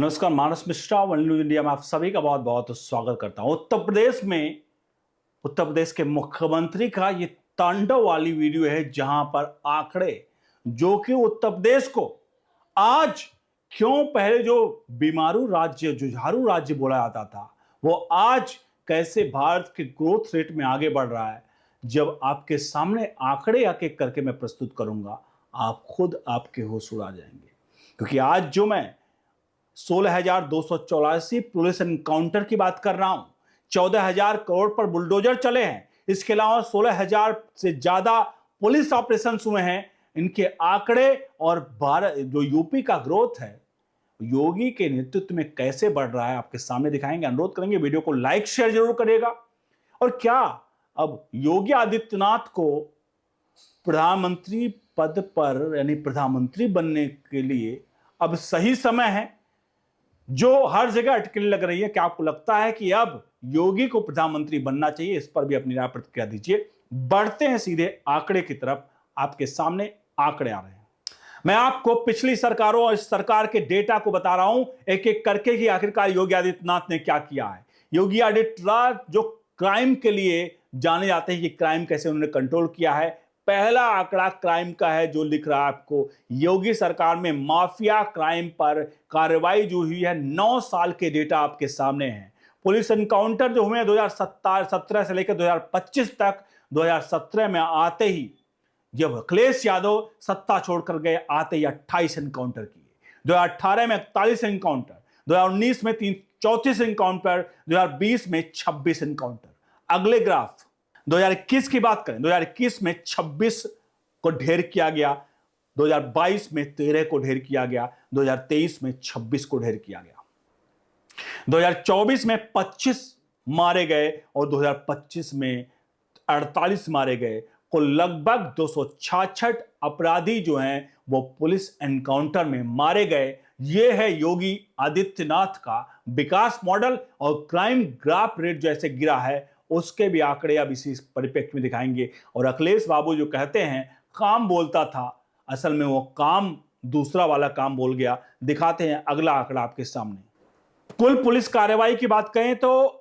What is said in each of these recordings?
नमस्कार, मानस Mishra, one news India में आप सभी का बहुत बहुत स्वागत करता हूं। उत्तर प्रदेश के मुख्यमंत्री का ये तांडव वाली वीडियो है, जहां पर आंकड़े जो कि उत्तर प्रदेश को आज क्यों पहले जो बीमारू राज्य, जुझारू राज्य बोला जाता था, वो आज कैसे भारत के ग्रोथ रेट में आगे बढ़ रहा है, जब आपके सामने आंकड़े एक एक करके मैं प्रस्तुत करूंगा, आप खुद आपके होश उड़ा जाएंगे। क्योंकि आज जो मैं 16,284 पुलिस एनकाउंटर की बात कर रहा हूं, 14,000 करोड़ पर बुलडोजर चले हैं, इसके अलावा 16,000 से ज्यादा पुलिस ऑपरेशन हुए हैं। इनके आंकड़े और भारत जो यूपी का ग्रोथ है, योगी के नेतृत्व में कैसे बढ़ रहा है, आपके सामने दिखाएंगे। अनुरोध करेंगे वीडियो को लाइक शेयर जरूर करिएगा। और क्या अब योगी आदित्यनाथ को प्रधानमंत्री पद पर यानी प्रधानमंत्री बनने के लिए अब सही समय है, जो हर जगह अटकलें लग रही है? क्या आपको लगता है कि अब योगी को प्रधानमंत्री बनना चाहिए? इस पर भी अपनी राय प्रतिक्रिया दीजिए। बढ़ते हैं सीधे आंकड़े की तरफ। आपके सामने आंकड़े आ रहे हैं। मैं आपको पिछली सरकारों और इस सरकार के डेटा को बता रहा हूं एक एक करके कि आखिरकार योगी आदित्यनाथ ने क्या किया है। योगी आदित्यनाथ जो क्राइम के लिए जाने जाते हैं कि क्राइम कैसे उन्होंने कंट्रोल किया है, पहला आंकड़ा क्राइम का है जो लिख रहा है आपको। योगी सरकार में माफिया क्राइम पर कार्रवाई जो हुई है, 9 साल के डेटा आपके सामने हैं। पुलिस एनकाउंटर जो हुए हैं 2017 से लेकर 2025 तक, 2017 में आते ही जब अखिलेश यादव सत्ता छोड़कर गए, आते ही 28 एनकाउंटर किए। 2018 में 41 एनकाउंटर, 2019 में 34 एनकाउंटर, 2020 में 26 एनकाउंटर। अगले ग्राफ 2021 की बात करें, 2021 में 26 को ढेर किया गया, 2022 में 13 को ढेर किया गया, 2023 में 26 को ढेर किया गया, 2024 में 25 मारे गए और 2025 में 48 मारे गए। कुल लगभग 266 अपराधी जो हैं वो पुलिस एनकाउंटर में मारे गए। यह है योगी आदित्यनाथ का विकास मॉडल। और क्राइम ग्राफ रेट जैसे गिरा है, उसके भी आंकड़े अब इसी परिप्रेक्ष्य में दिखाएंगे। और अखिलेश बाबू जो कहते हैं काम बोलता था, असल में वो काम दूसरा वाला काम बोल गया। दिखाते हैं अगला आंकड़ा आपके सामने। कुल पुलिस कार्रवाई की बात करें तो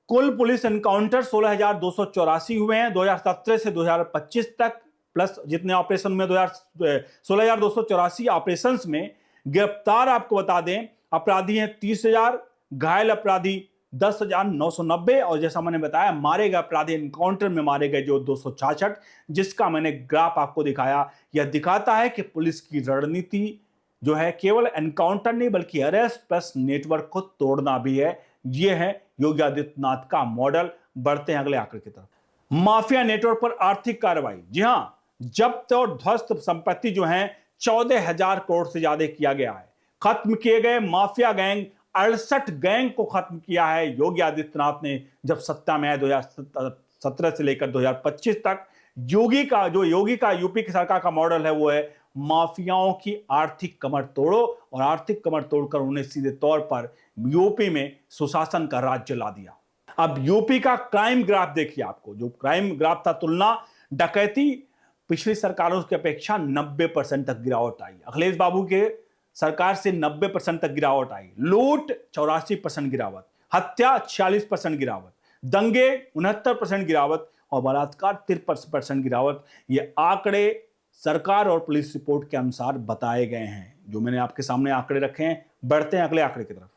कुल पुलिस एनकाउंटर 16,284 हुए हैं 2017 से 2025 तक, प्लस जितने ऑपरेशन में 16,284 ऑपरेशन में गिरफ्तार आपको बता दें अपराधी हैं 30,000, घायल अपराधी 10,990, और जैसा मैंने बताया मारे गए अपराधी एनकाउंटर में मारे गए जो 266, जिसका मैंने ग्राफ आपको दिखाया। यह दिखाता है कि पुलिस की रणनीति जो है केवल एनकाउंटर नहीं बल्कि अरेस्ट प्लस नेटवर्क को तोड़ना भी है। यह है योगी आदित्यनाथ का मॉडल। बढ़ते हैं अगले आंकड़े की तरफ। माफिया नेटवर्क पर आर्थिक कार्रवाई। जी हां, जब्त और ध्वस्त संपत्ति जो है 14,000 करोड़ से ज्यादा किया गया है। खत्म किए गए माफिया गैंग 68 गैंग को खत्म किया है योगी आदित्यनाथ ने जब सत्ता में आए 2017 से लेकर 2025 तक। योगी का यूपी की सरकार का मॉडल है वो है माफियाओं की आर्थिक कमर तोड़ो, और आर्थिक कमर तोड़कर उन्हें सीधे तौर पर यूपी में सुशासन का राज्य ला दिया। अब यूपी का क्राइम ग्राफ देखिए। आपको जो क्राइम ग्राफ था, तुलना डकैती पिछली सरकारों की अपेक्षा 90% तक गिरावट आई। अखिलेश बाबू के सरकार से 90% तक गिरावट आई। लूट 84% गिरावट, हत्या 46% गिरावट, दंगे 69% गिरावट और बलात्कार 53% गिरावट। ये आंकड़े सरकार और पुलिस रिपोर्ट के अनुसार बताए गए हैं, जो मैंने आपके सामने आंकड़े रखे हैं। बढ़ते हैं अगले आंकड़े की तरफ।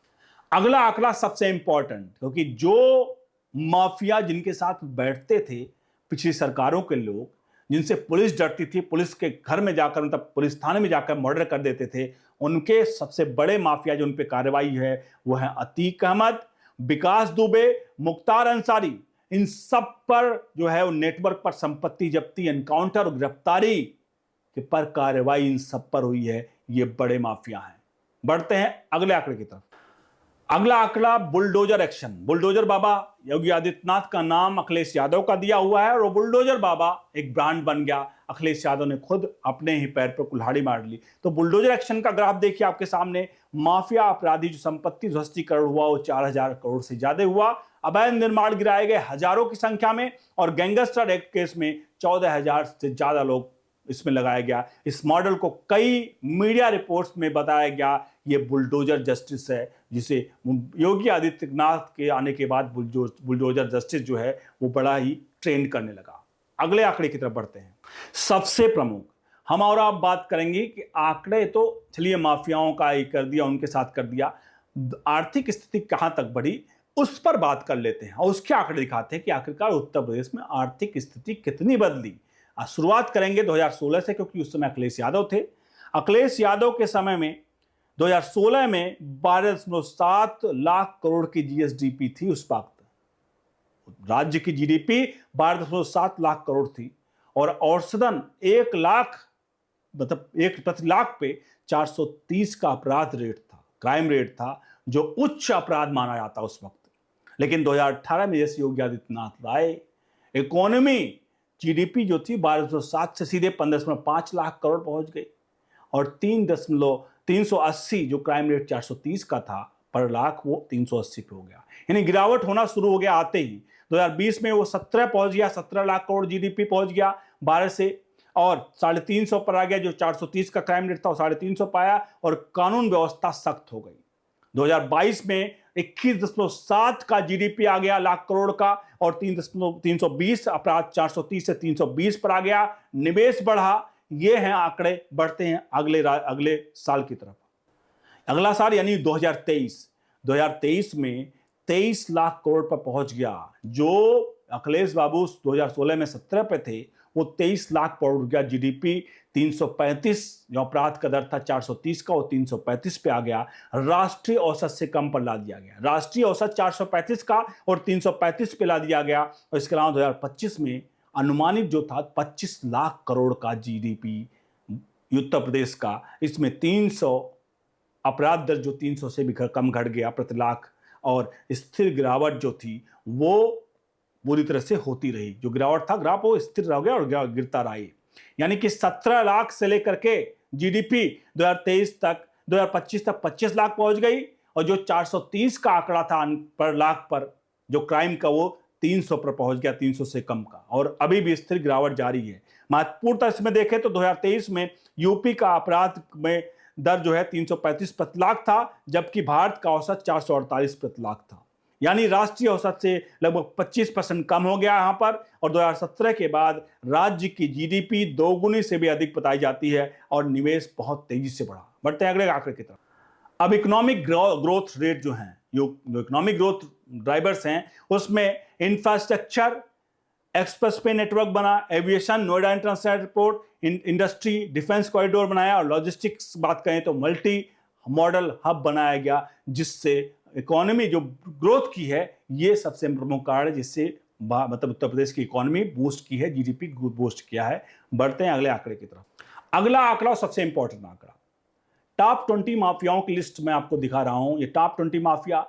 अगला आंकड़ा सबसे इंपॉर्टेंट, क्योंकि जो माफिया जिनके साथ बैठते थे पिछली सरकारों के लोग, जिनसे पुलिस डरती थी, पुलिस के घर में जाकर मतलब पुलिस थाने में जाकर मर्डर कर देते थे, उनके सबसे बड़े माफिया जो उन पे कार्रवाई है वो है अतीक अहमद, विकास दुबे, मुख्तार अंसारी। इन सब पर जो है वो नेटवर्क पर संपत्ति जब्ती, एनकाउंटर और गिरफ्तारी के पर कार्रवाई इन सब पर हुई है। ये बड़े माफिया हैं। बढ़ते हैं अगले आंकड़े की तरफ। अगला आंकड़ा बुलडोजर एक्शन। बुलडोजर बाबा योगी आदित्यनाथ का नाम अखिलेश यादव का दिया हुआ है और बुलडोजर बाबा एक ब्रांड बन गया। अखिलेश यादव ने खुद अपने ही पैर पर कुल्हाड़ी मार ली। तो बुलडोजर एक्शन का ग्राफ देखिए आपके सामने। माफिया अपराधी जो संपत्ति ध्वस्तीकरण हुआ वो 4,000 करोड़ से ज्यादा हुआ। अवैध निर्माण गिराए गए हजारों की संख्या में, और गैंगस्टर एक्ट केस में 14,000 से ज्यादा लोग इसमें लगाया गया। इस मॉडल को कई मीडिया रिपोर्ट्स में बताया गया ये बुलडोजर जस्टिस है, जिसे योगी आदित्यनाथ के आने के बाद बुलडोजर जस्टिस जो है वो बड़ा ही ट्रेंड करने लगा। अगले आंकड़े की तरफ बढ़ते हैं। सबसे प्रमुख हम और आप बात करेंगे कि आंकड़े तो चलिए माफियाओं का ही कर दिया, उनके साथ कर दिया, आर्थिक स्थिति कहां तक बढ़ी उस पर बात कर लेते हैं और उसके आंकड़े दिखाते हैं कि आखिरकार उत्तर प्रदेश में आर्थिक स्थिति कितनी बदली। शुरुआत करेंगे 2016 से, क्योंकि उस समय अखिलेश यादव थे। अखिलेश यादव के समय में 2016 में 12.7 लाख करोड़ की जीएसडीपी थी। उस वक्त राज्य की जीडीपी 12.7 लाख करोड़ थी और औसतन 1 लाख मतलब 1 प्रति लाख पे 430 का अपराध रेट था, क्राइम रेट था, जो उच्च अपराध माना जाता उस वक्त। लेकिन 2018 में जैसे योगी आदित्यनाथ आए, इकोनॉमी जीडीपी जो थी 12.7 से सीधे 15.5 लाख करोड़ पहुंच गई और 380 जो क्राइम रेट 430 का था पर लाख वो 380 पे हो गया। यानी गिरावट होना शुरू हो गया आते ही। 2020 में वो 17 पहुंच गया, 17 लाख करोड़ जीडीपी पहुंच गया 12 से, और 350 पर आ गया। जो 430 का क्राइम रेट था वो 350 पाया और कानून व्यवस्था सख्त हो गई। 2022 में 21.7 का जीडीपी आ गया लाख करोड़ का और 320 अपराध 430 से 320 पर आ गया। निवेश बढ़ा। ये हैं आंकड़े। बढ़ते हैं अगले साल की तरफ। अगला साल यानी 2023 में 23 लाख करोड़ पर पहुंच गया। जो अखिलेश बाबू 2016 में 17 पे थे वो 23 लाख करोड़ हो गया। जीडीपी 335 जो अपराध का दर था 430 का वो 335 पे आ गया। राष्ट्रीय औसत से कम पर ला दिया गया। राष्ट्रीय औसत 435 का और 335 पे ला दिया गया। और इसके अलावा 2025 में अनुमानित जो था 25 लाख करोड़ का जीडीपी उत्तर प्रदेश का, इसमें 300 अपराध दर जो 300 से भी कम घट गया प्रति लाख, और स्थिर गिरावट जो थी वो बुरी तरह से होती रही। जो गिरावट था ग्राफ वो स्थिर रह गया और गिरता रहा। यानी कि 17 लाख से लेकर के जीडीपी 2023 तक 2025 तक 25 लाख पहुंच गई और जो 430 का आंकड़ा था पर लाख पर जो क्राइम का वो 300 पर पहुंच गया, 300 से कम का, और अभी भी स्थिर गिरावट जारी है। महत्वपूर्ण इसमें देखें तो 2023 में यूपी का अपराध में दर जो है 335 प्रति लाख था, जबकि भारत का औसत 448 प्रति लाख था। यानी राष्ट्रीय औसत से लगभग 25% कम हो गया यहां पर। और 2017 के बाद राज्य की जीडीपी दोगुनी से भी अधिक बताई जाती है और निवेश बहुत तेजी से बढ़ा। बढ़ते हैं अगले आंकड़े की तरफ। अब इकोनॉमिक ग्रोथ रेट जो है, जो इकोनॉमिक ग्रोथ ड्राइवर्स हैं, उसमें इंफ्रास्ट्रक्चर, एक्सप्रेस वे नेटवर्क बना, aviation, Noida international airport, industry, defence corridor बनाया, और लॉजिस्टिक्स बात करें तो मल्टी मॉडल हब बनाया गया, जिससे इकोनॉमी जो ग्रोथ की है ये सबसे प्रमुख कारण है, जिससे मतलब उत्तर प्रदेश की इकोनॉमी बूस्ट की है, जीडीपी बूस्ट किया है। बढ़ते हैं अगले आंकड़े की तरफ। अगला आंकड़ा सबसे इंपॉर्टेंट आंकड़ा, टॉप 20 माफियाओं की लिस्ट मैं आपको दिखा रहा हूं। ये टॉप 20 माफिया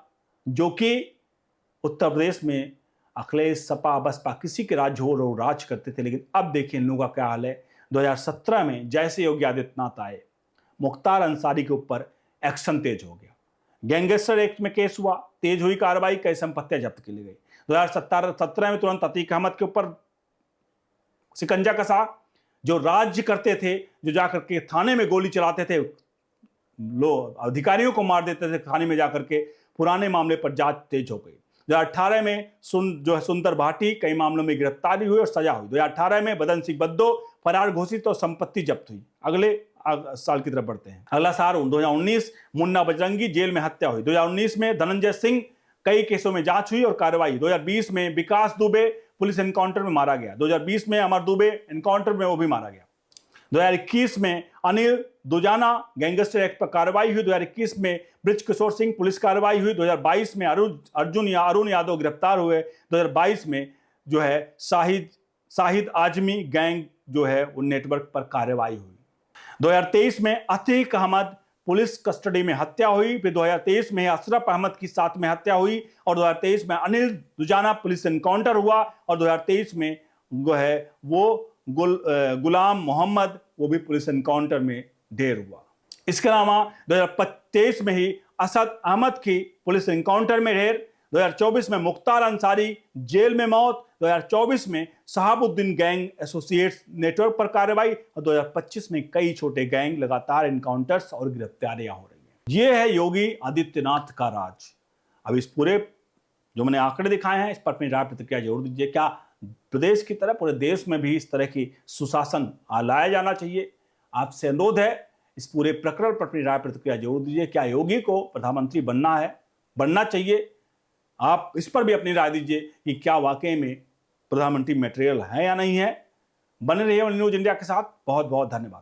जो कि उत्तर प्रदेश में अखिलेश, सपा, बसपा किसी के राज्य हो लोग राज करते थे, लेकिन अब देखिए इन लोगों का क्या हाल है। 2017 में जैसे योगी आदित्यनाथ आए, मुख्तार अंसारी के ऊपर एक्शन तेज हो गया। गैंगस्टर एक्ट में केस हुआ, तेज हुई कार्रवाई, कई संपत्तियां जब्त की गई। 2017 में तुरंत अतीक अहमद के ऊपर शिकंजा कसा। जो राज्य करते थे, जो जाकर के थाने में गोली चलाते थे, लोग अधिकारियों को मार देते थे थाने में जाकर के, पुराने मामले पर जांच तेज हो गई। 2018 में सुंदर भाटी कई मामलों में गिरफ्तारी हुई और सजा हुई। 2018 में बदन सिंह बद्दो फरार घोषित और संपत्ति जब्त हुई। अगले साल की तरफ बढ़ते हैं। अगला साल 2019, मुन्ना बजरंगी जेल में हत्या हुई। 2019 में धनंजय सिंह कई केसों में जांच हुई और कार्रवाई। 2020 में विकास दुबे पुलिस एनकाउंटर में मारा गया। 2020 में अमर दुबे एनकाउंटर में वो भी मारा गया। 2021 में अनिल दुजाना गैंगस्टर एक्ट पर कार्रवाई हुई। 2021 में ब्रिज किशोर सिंह पुलिस कार्रवाई हुई। 2022 में अरुण यादव गिरफ्तार हुए। 2022 में जो है शाहिद आजमी गैंग जो है उन नेटवर्क पर कार्रवाई हुई। 2023 में अतीक अहमद पुलिस कस्टडी में हत्या हुई। फिर 2023 में अशरफ अहमद की साथ में हत्या हुई और 2023 में अनिल दुजाना पुलिस एनकाउंटर हुआ और 2023 में जो है वो गुलाम मोहम्मद वो भी पुलिस एनकाउंटर में ढेर हुआ। इसके अलावा 2023 में ही असद अहमद की पुलिस एनकाउंटर में ढेर। 2024 में मुख्तार अंसारी जेल में मौत। 2024 में शहाबुद्दीन गैंग एसोसिएट्स नेटवर्क पर कार्रवाई और 2025 में कई छोटे गैंग लगातार एनकाउंटर्स और गिरफ्तारियां हो रही हैं। ये है योगी आदित्यनाथ का राज। अब इस पूरे जो मैंने आंकड़े दिखाए हैं, इस पर अपनी राय प्रतिक्रिया जरूर दीजिए। क्या प्रदेश की तरह पूरे देश में भी इस तरह की सुशासन लाया जाना चाहिए? आपसे अनुरोध है, इस पूरे प्रकरण पर अपनी राय प्रतिक्रिया जरूर दीजिए। क्या योगी को प्रधानमंत्री बनना है, बनना चाहिए? आप इस पर भी अपनी राय दीजिए कि क्या वाकई में प्रधानमंत्री मटेरियल है या नहीं है। बने रहिए न्यूज इंडिया के साथ। बहुत बहुत धन्यवाद।